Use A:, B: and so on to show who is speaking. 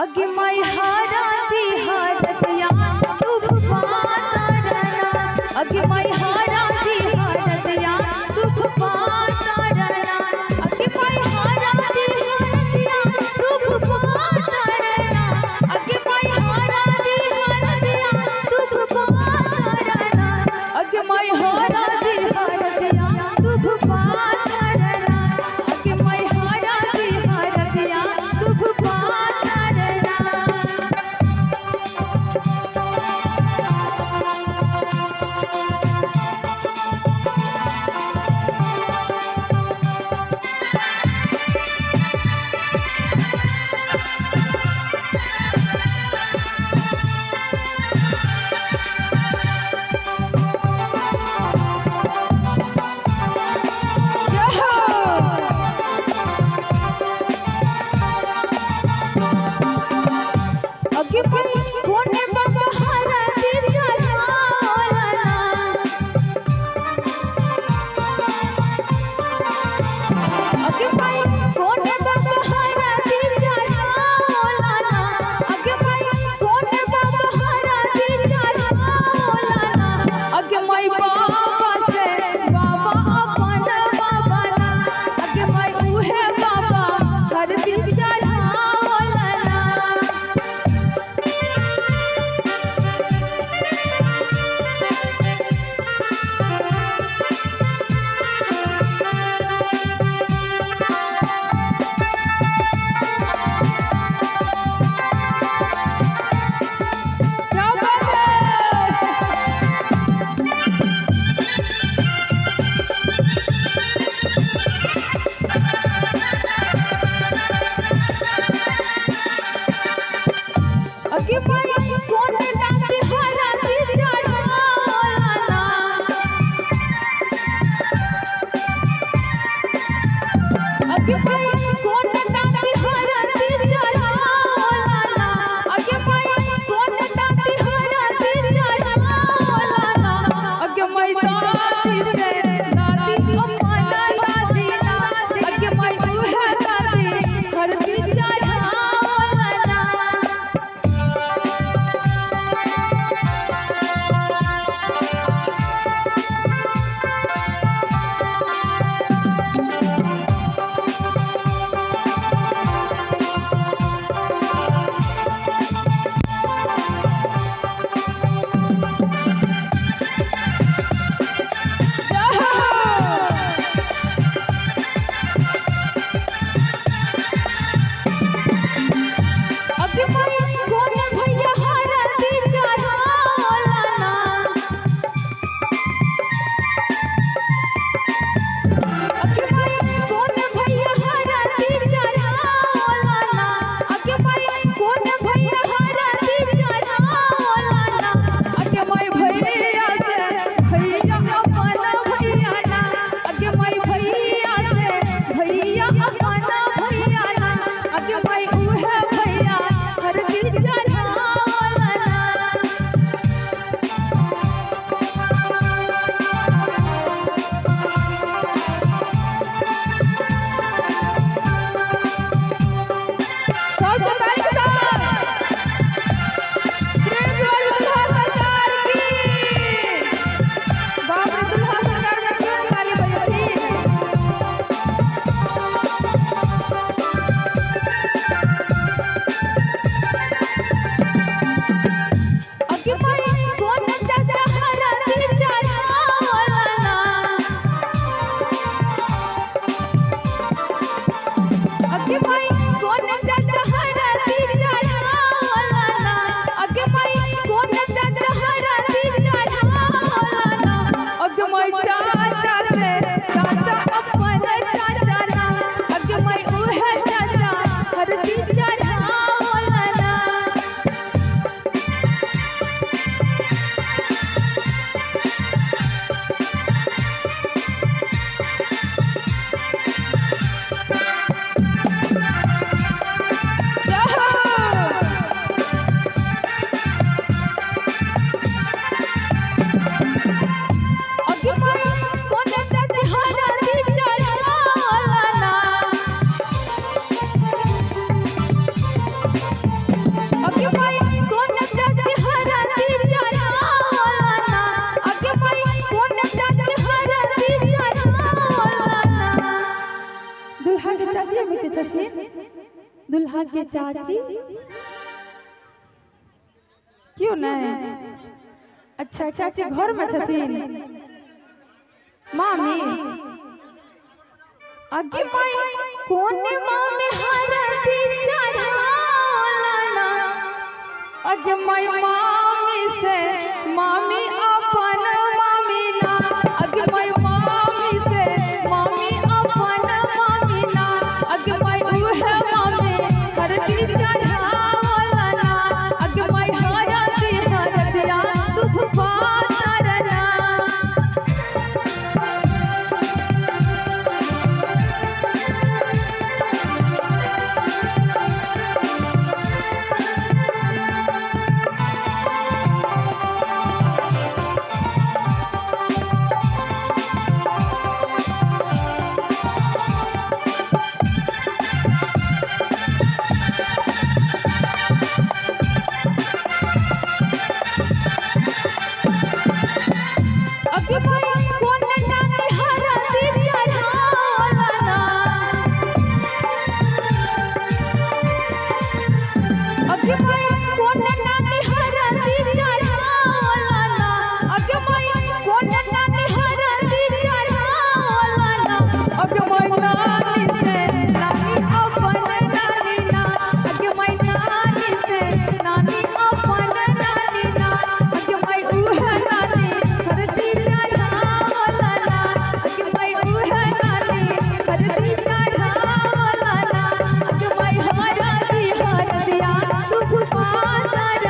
A: अगे माई हारा दी हारतिया शुभ पातारना अगे माई हारा दी हारतिया शुभ पातारना अगे माई हारा दी हारतिया शुभ पातारना अगे माई हारा दी हारतिया शुभ पातारना अगे माई हारा दी हारतिया शुभ पातारना अगे माई हारा दी हारतिया शुभ पातारना। दुल्हा के चाची क्यों नहीं? अच्छा चाची घर में छथिन। मामी आगे माई कोने मामी हरदी चढ़ावला आगे माई मामी से मामी अपन मामी ना आगे माई मामी से मामी अपन मामी ना आगे माई उहे मामी हरदी चढ़ावला आगे माई हरदी हरदिया दुख पातरना।
B: Bye.